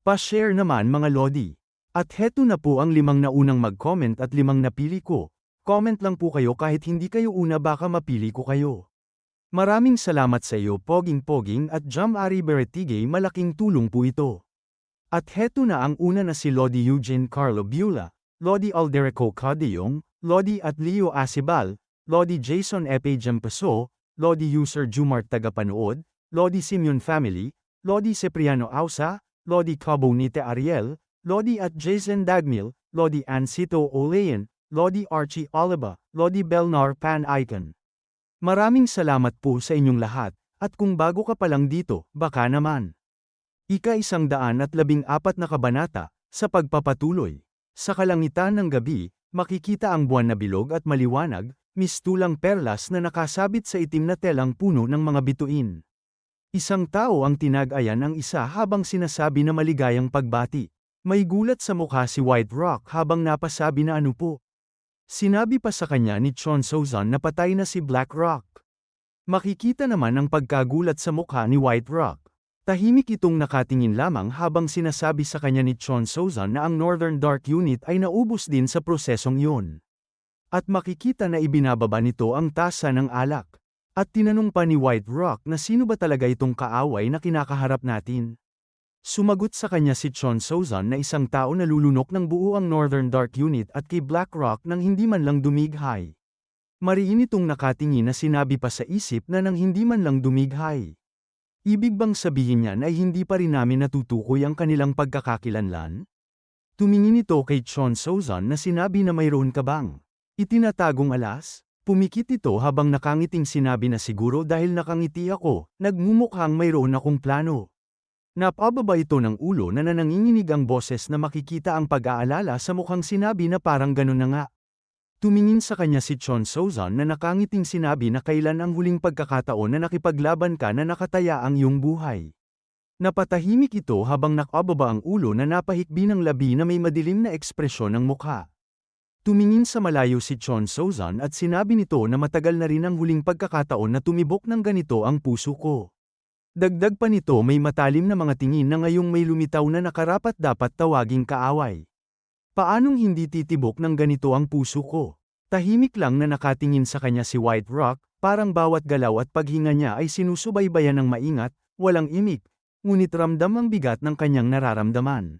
Pa-share naman mga Lodi. At heto na po ang 5 naunang mag-comment at 5 napili ko. Comment lang po kayo kahit hindi kayo una baka mapili ko kayo. Maraming salamat sa iyo Poging-Poging at Jam Ari Beretige malaking tulong po ito. At heto na ang una na si Lodi Eugene Carlo Bula, Lodi Alderico Cadillong, Lodi at Leo Acibal, Lodi Jason Epe Jampaso, Lodi User Jumart Tagapanood, Lodi Simeon Family, Lodi Cipriano Ausa, Lodi Cabonite Ariel, Lodi at Jason Dagmil, Lodi Ancito Olean, Lodi Archie Oliva, Lodi Belnar Pan Icon. Maraming salamat po sa inyong lahat, at kung bago ka pa lang dito, baka naman. Ika-114 na kabanata, sa pagpapatuloy. Sa kalangitan ng gabi, makikita ang buwan na bilog at maliwanag, mistulang perlas na nakasabit sa itim na telang puno ng mga bituin. Isang tao ang tinag-ayan ang isa habang sinasabi na maligayang pagbati. May gulat sa mukha si White Rock habang napasabi na ano po. Sinabi pa sa kanya ni Chon Sozon na patay na si Black Rock. Makikita naman ang pagkagulat sa mukha ni White Rock. Tahimik itong nakatingin lamang habang sinasabi sa kanya ni Chon Sozon na ang Northern Dark Unit ay naubos din sa prosesong yun. At makikita na ibinababa nito ang tasa ng alak. At tinanong pa ni White Rock na sino ba talaga itong kaaway na kinakaharap natin. Sumagot sa kanya si Chon Sozon na isang tao na lulunok ng buo ang Northern Dark Unit at kay Black Rock nang hindi man lang dumighay. Mariin itong nakatingin na sinabi pa sa isip na nang hindi man lang dumighay. Ibig bang sabihin niyan ay hindi pa rin namin natutukoy ang kanilang pagkakakilanlan? Tumingin ito kay Chon Sozon na sinabi na mayroon ka bang itinatagong alas? Pumikit ito habang nakangiting sinabi na siguro dahil nakangiti ako, nagmumukhang mayroon akong plano. Napababa ito ng ulo na nananginginig ang boses na makikita ang pag-aalala sa mukhang sinabi na parang ganun na nga. Tumingin sa kanya si Chon Sozon na nakangiting sinabi na kailan ang huling pagkakataon na nakipaglaban ka na nakataya ang iyong buhay. Napatahimik ito habang nakababa ang ulo na napahikbi ng labi na may madilim na ekspresyon ng mukha. Tumingin sa malayo si Chon Sozon at sinabi nito na matagal na rin ang huling pagkakataon na tumibok ng ganito ang puso ko. Dagdag pa nito may matalim na mga tingin na ngayong may lumitaw na nakarapat dapat tawaging kaaway. Paanong hindi titibok ng ganito ang puso ko? Tahimik lang na nakatingin sa kanya si White Rock, parang bawat galaw at paghinga niya ay sinusubaybayan ng maingat, walang imik, ngunit ramdam ang bigat ng kanyang nararamdaman.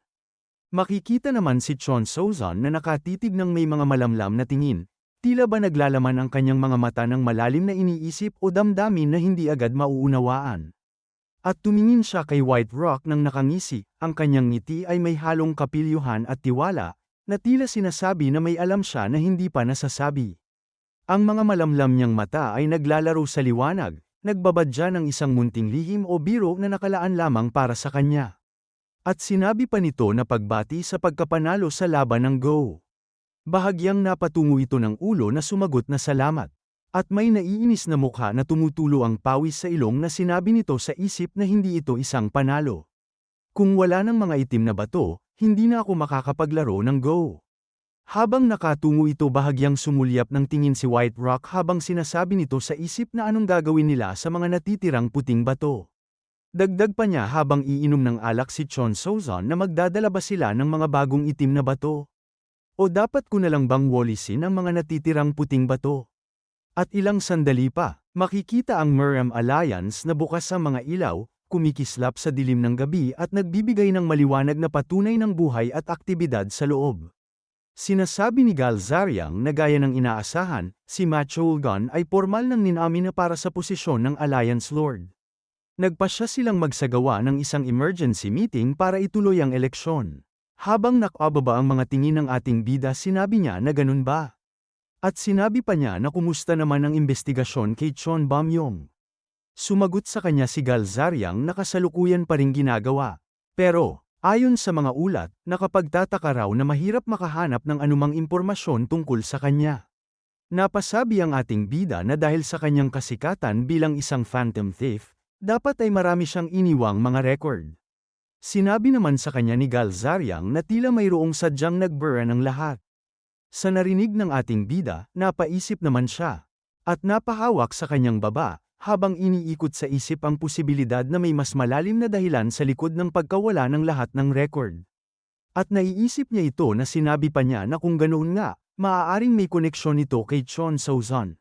Makikita naman si Chon Sozon na nakatitig ng may mga malamlam na tingin, tila ba naglalaman ang kanyang mga mata ng malalim na iniisip o damdamin na hindi agad mauunawaan. At tumingin siya kay White Rock nang nakangisi, ang kanyang ngiti ay may halong kapilyuhan at tiwala, na tila sinasabi na may alam siya na hindi pa nasasabi. Ang mga malamlam niyang mata ay naglalaro sa liwanag, nagbabadya ng isang munting lihim o biro na nakalaan lamang para sa kanya. At sinabi pa nito na pagbati sa pagkapanalo sa laban ng Go. Bahagyang napatungo ito ng ulo na sumagot na salamat. At may naiinis na mukha na tumutulo ang pawis sa ilong na sinabi nito sa isip na hindi ito isang panalo. Kung wala ng mga itim na bato, hindi na ako makakapaglaro ng Go. Habang nakatungo ito bahagyang sumulyap ng tingin si White Rock habang sinasabi nito sa isip na anong gagawin nila sa mga natitirang puting bato. Dagdag pa niya habang iinom ng alak si Chon Sozon na magdadala ba sila ng mga bagong itim na bato? O dapat ko na lang bang walisin ang mga natitirang puting bato? At ilang sandali pa, makikita ang Miriam Alliance na bukas ang mga ilaw, kumikislap sa dilim ng gabi at nagbibigay ng maliwanag na patunay ng buhay at aktibidad sa loob. Sinasabi ni Gal Zariang na gaya ng inaasahan, si Machoulgan ay pormal nang ninamin na para sa posisyon ng Alliance Lord. Nagpasya silang magsagawa ng isang emergency meeting para ituloy ang eleksyon. Habang nakababa ang mga tingin ng ating bida sinabi niya na ganun ba? At sinabi pa niya na kumusta naman ang investigasyon kay Chon Bam-yong. Sumagot sa kanya si Gal Zariang na kasalukuyan pa ring ginagawa. Pero, ayon sa mga ulat, nakapagtataka raw na mahirap makahanap ng anumang impormasyon tungkol sa kanya. Napasabi ang ating bida na dahil sa kanyang kasikatan bilang isang phantom thief, dapat ay marami siyang iniwang mga record. Sinabi naman sa kanya ni Gal Zariang na tila mayroong sadyang nagbura ng lahat. Sa narinig ng ating bida, napaisip naman siya. At napahawak sa kanyang baba, habang iniikot sa isip ang posibilidad na may mas malalim na dahilan sa likod ng pagkawala ng lahat ng record. At naiisip niya ito na sinabi pa niya na kung ganoon nga, maaaring may koneksyon ito kay Chon Soo-sun.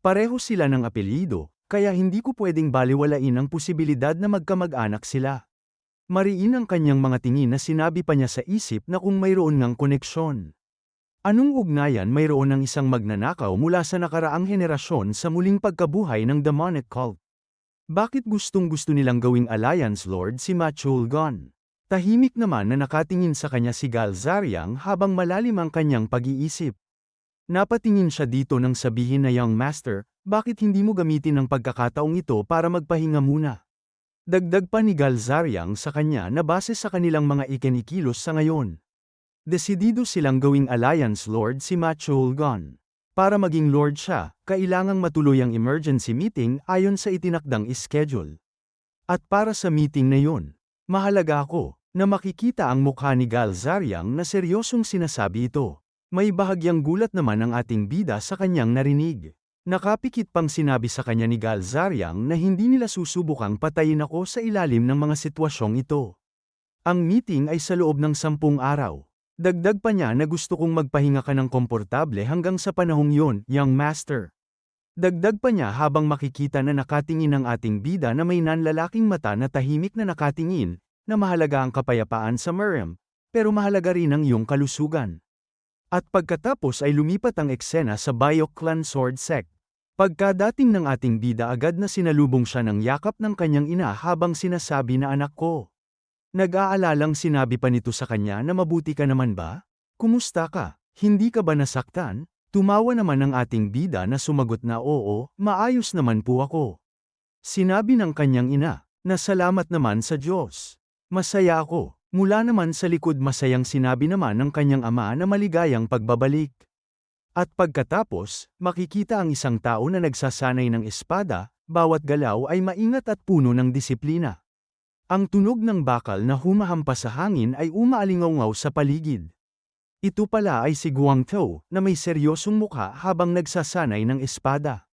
Pareho sila ng apelyido, kaya hindi ko pwedeng baliwalain ang posibilidad na magkamag-anak sila. Mariin ang kanyang mga tingin na sinabi pa niya sa isip na kung mayroon ngang koneksyon. Anong ugnayan mayroon ng isang magnanakaw mula sa nakaraang henerasyon sa muling pagkabuhay ng demonic cult? Bakit gustong-gusto nilang gawing Alliance Lord si Ma Chul-gon? Tahimik naman na nakatingin sa kanya si Galzariang habang malalim ang kanyang pag-iisip. Napatingin siya dito nang sabihin na Young Master, bakit hindi mo gamitin ang pagkakataong ito para magpahinga muna? Dagdag pa ni Galzariang sa kanya na base sa kanilang mga ikinikilos sa ngayon. Desidido silang gawing Alliance Lord si Ma Chul-gon. Para maging Lord siya, kailangang matuloy ang emergency meeting ayon sa itinakdang schedule. At para sa meeting na yun, mahalaga ako na makikita ang mukha ni Galzariang na seryosong sinasabi ito. May bahagyang gulat naman ang ating bida sa kanyang narinig. Nakapikit pang sinabi sa kanya ni Galzariang na hindi nila susubukang patayin ako sa ilalim ng mga sitwasyong ito. Ang meeting ay sa loob ng 10 araw. Dagdag pa niya na gusto kong magpahinga ka ng komportable hanggang sa panahong yon, Young Master. Dagdag pa niya habang makikita na nakatingin ang ating bida na may nanlalaking mata na tahimik na nakatingin, na mahalaga ang kapayapaan sa Miriam, pero mahalaga rin ang iyong kalusugan. At pagkatapos ay lumipat ang eksena sa Bayok Clan Sword Sect. Pagkadating ng ating bida agad na sinalubong siya ng yakap ng kanyang ina habang sinasabi na anak ko. Nag-aalalang sinabi pa nito sa kanya na mabuti ka naman ba? Kumusta ka? Hindi ka ba nasaktan? Tumawa naman ang ating bida na sumagot na oo, maayos naman po ako. Sinabi ng kanyang ina, na salamat naman sa Diyos. Masaya ako. Mula naman sa likod masayang sinabi naman ng kanyang ama na maligayang pagbabalik. At pagkatapos, makikita ang isang tao na nagsasanay ng espada, bawat galaw ay maingat at puno ng disiplina. Ang tunog ng bakal na humahampas sa hangin ay umaalingaw sa paligid. Ito pala ay si Guangtou, na may seryosong mukha habang nagsasanay ng espada.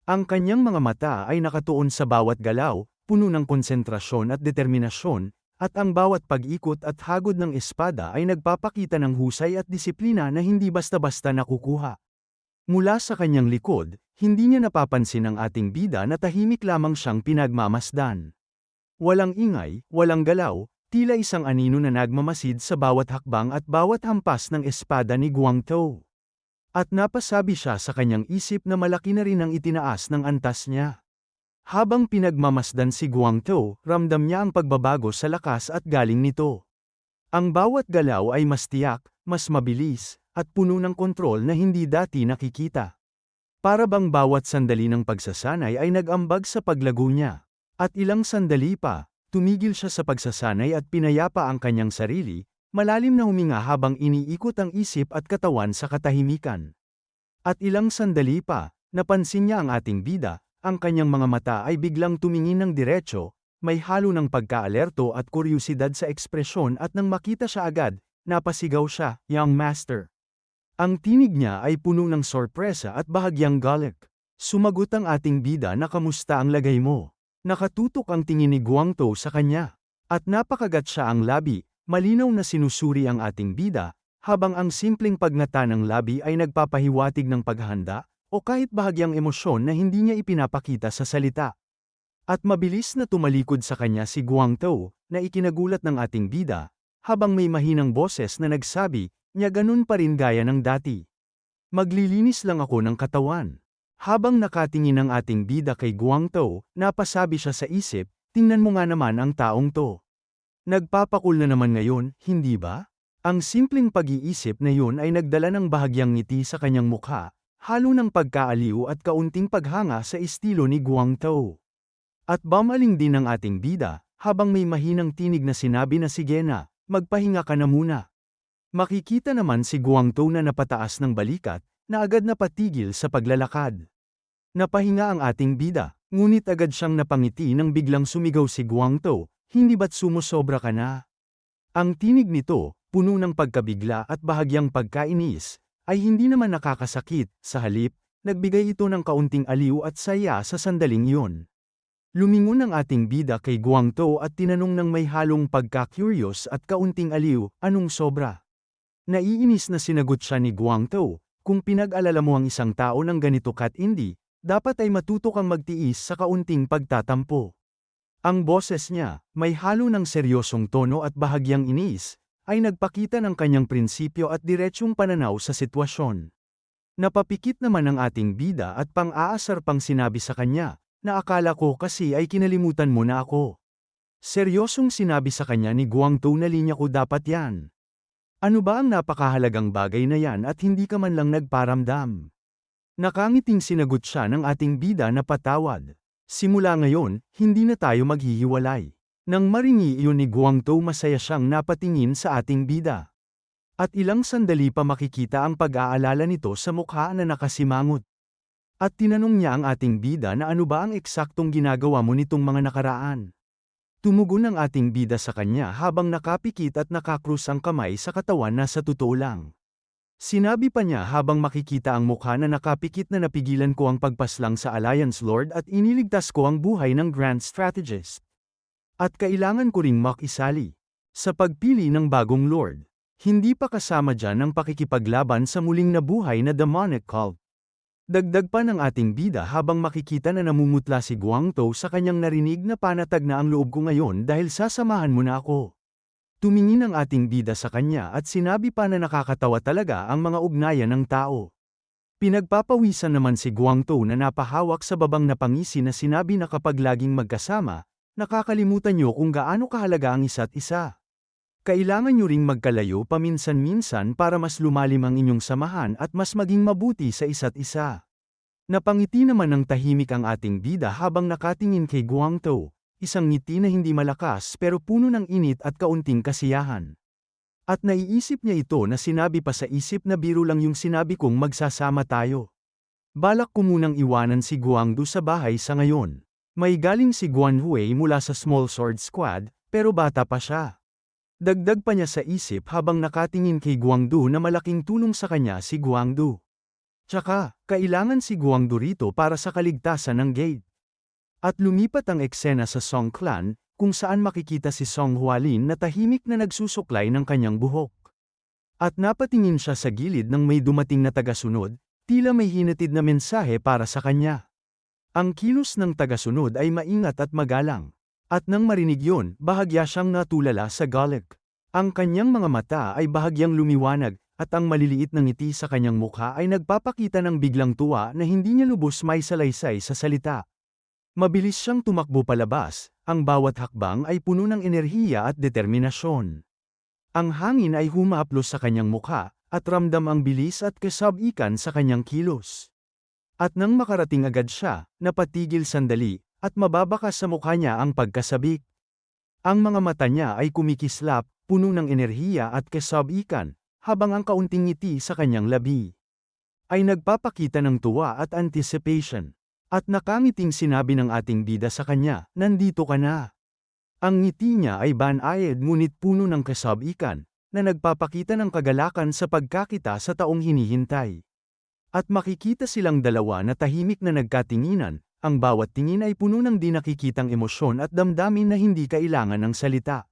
Ang kanyang mga mata ay nakatuon sa bawat galaw, puno ng konsentrasyon at determinasyon, at ang bawat pag-ikot at hagod ng espada ay nagpapakita ng husay at disiplina na hindi basta-basta nakukuha. Mula sa kanyang likod, hindi niya napapansin ang ating bida na tahimik lamang siyang pinagmamasdan. Walang ingay, walang galaw, tila isang anino na nagmamasid sa bawat hakbang at bawat hampas ng espada ni Guangtou. At napasabi siya sa kanyang isip na malaki na rin ang itinaas ng antas niya. Habang pinagmamasdan si Guangtou, ramdam niya ang pagbabago sa lakas at galing nito. Ang bawat galaw ay mas tiyak, mas mabilis, at puno ng kontrol na hindi dati nakikita. Para bang bawat sandali ng pagsasanay ay nag-ambag sa paglago niya. At ilang sandali pa, tumigil siya sa pagsasanay at pinayapa ang kanyang sarili, malalim na huminga habang iniikot ang isip at katawan sa katahimikan. At ilang sandali pa, napansin niya ang ating bida. Ang kanyang mga mata ay biglang tumingin ng diretso, may halo ng pagkaalerto at kuryusidad sa ekspresyon at nang makita siya agad, napasigaw siya, Young Master. Ang tinig niya ay puno ng sorpresa at bahagyang galit. Sumagot ang ating bida na kamusta ang lagay mo. Nakatutok ang tingin ni Guangtou sa kanya. At napakagat siya ang labi, malinaw na sinusuri ang ating bida, habang ang simpleng pagnata ng labi ay nagpapahiwatig ng paghahanda, o kahit bahagyang emosyon na hindi niya ipinapakita sa salita. At mabilis na tumalikod sa kanya si Guangtou, na ikinagulat ng ating bida, habang may mahinang boses na nagsabi, niya ganun pa rin gaya ng dati. Maglilinis lang ako ng katawan. Habang nakatingin ang ating bida kay Guangtou, napasabi siya sa isip, tingnan mo nga naman ang taong to. Nagpapakul na naman ngayon, hindi ba? Ang simpleng pag-iisip na yun ay nagdala ng bahagyang ngiti sa kanyang mukha, halo ng pagkaaliw at kaunting paghanga sa estilo ni Guangtou. At bamaling din ang ating bida, habang may mahinang tinig na sinabi na sige na, magpahinga ka na muna. Makikita naman si Guangtou na napataas ng balikat, na agad napatigil sa paglalakad. Napahinga ang ating bida, ngunit agad siyang napangiti nang biglang sumigaw si Guangtou, hindi ba't sumusobra ka na? Ang tinig nito, puno ng pagkabigla at bahagyang pagkainis, ay hindi naman nakakasakit, sa halip, nagbigay ito ng kaunting aliw at saya sa sandaling iyon. Lumingon ang ating bida kay Guangtou at tinanong ng may halong pagka-curious at kaunting aliw, anong sobra? Naiinis na sinagot siya ni Guangtou, kung pinag-alala mo ang isang tao ng ganito katindi, dapat ay matuto kang magtiis sa kaunting pagtatampo. Ang boses niya, may halo ng seryosong tono at bahagyang inis, ay nagpakita ng kanyang prinsipyo at diretsyong pananaw sa sitwasyon. Napapikit naman ang ating bida at pang-aasar pang sinabi sa kanya, na akala ko kasi ay kinalimutan mo na ako. Seryosong sinabi sa kanya ni Guangtou na linya ko dapat yan. Ano ba ang napakahalagang bagay na yan at hindi ka man lang nagparamdam? Nakangiting sinagot siya ng ating bida na patawad. Simula ngayon, hindi na tayo maghihiwalay. Nang maringi iyon ni Guangtou masaya siyang napatingin sa ating bida. At ilang sandali pa makikita ang pag-aalala nito sa mukha na nakasimangot. At tinanong niya ang ating bida na ano ba ang eksaktong ginagawa mo nitong mga nakaraan. Tumugon ang ating bida sa kanya habang nakapikit at nakakrus ang kamay sa katawan na sa totoo lang. Sinabi pa niya habang makikita ang mukha na nakapikit na napigilan ko ang pagpaslang sa Alliance Lord at iniligtas ko ang buhay ng Grand Strategist. At kailangan ko ring makisali sa pagpili ng bagong Lord. Hindi pa kasama dyan ang pakikipaglaban sa muling nabuhay na demonic cult. Dagdag pa ng ating bida habang makikita na namumutla si Guangtou sa kanyang narinig na panatag na ang loob ko ngayon dahil sasamahan mo na ako. Tumingin ang ating bida sa kanya at sinabi pa na nakakatawa talaga ang mga ugnayan ng tao. Pinagpapawisan naman si Guangtou na napahawak sa babang na pangisi na sinabi na kapag laging magkasama, nakakalimutan niyo kung gaano kahalaga ang isa't isa. Kailangan niyo ring magkalayo paminsan-minsan para mas lumalim ang inyong samahan at mas maging mabuti sa isa't isa. Napangiti naman ng tahimik ang ating bida habang nakatingin kay Guangtou, isang ngiti na hindi malakas pero puno ng init at kaunting kasiyahan. At naiisip niya ito na sinabi pa sa isip na biro lang yung sinabi kong magsasama tayo. Balak ko munang iwanan si Guangdu sa bahay sa ngayon. May galing si Guanhui mula sa Small Sword Squad, pero bata pa siya. Dagdag pa niya sa isip habang nakatingin kay Guangdu na malaking tulong sa kanya si Guangdu. Tsaka, kailangan si Guangdu rito para sa kaligtasan ng gate. At lumipat ang eksena sa Song Clan, kung saan makikita si Song Hualin na tahimik na nagsusuklay ng kanyang buhok. At napatingin siya sa gilid ng may dumating na tagasunod, tila may hinatid na mensahe para sa kanya. Ang kilos ng tagasunod ay maingat at magalang. At nang marinig yun, bahagya siyang natulala sa galit. Ang kanyang mga mata ay bahagyang lumiwanag, at ang maliliit na ngiti sa kanyang mukha ay nagpapakita ng biglang tuwa na hindi niya lubos may salaysay sa salita. Mabilis siyang tumakbo palabas, ang bawat hakbang ay puno ng enerhiya at determinasyon. Ang hangin ay humahaplos sa kanyang mukha, at ramdam ang bilis at kasabikan sa kanyang kilos. At nang makarating agad siya, napatigil sandali, at mababakas sa mukha niya ang pagkasabik. Ang mga mata niya ay kumikislap, puno ng enerhiya at kasabikan, habang ang kaunting ngiti sa kanyang labi ay nagpapakita ng tuwa at anticipation. At nakangiting sinabi ng ating bida sa kanya, nandito ka na. Ang ngiti niya ay banayad ngunit puno ng kasabikan, na nagpapakita ng kagalakan sa pagkakita sa taong hinihintay. At makikita silang dalawa na tahimik na nagkatinginan, ang bawat tingin ay puno ng di nakikitang emosyon at damdamin na hindi kailangan ng salita.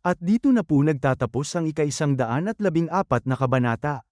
At dito na po nagtatapos ang ika-114 na kabanata.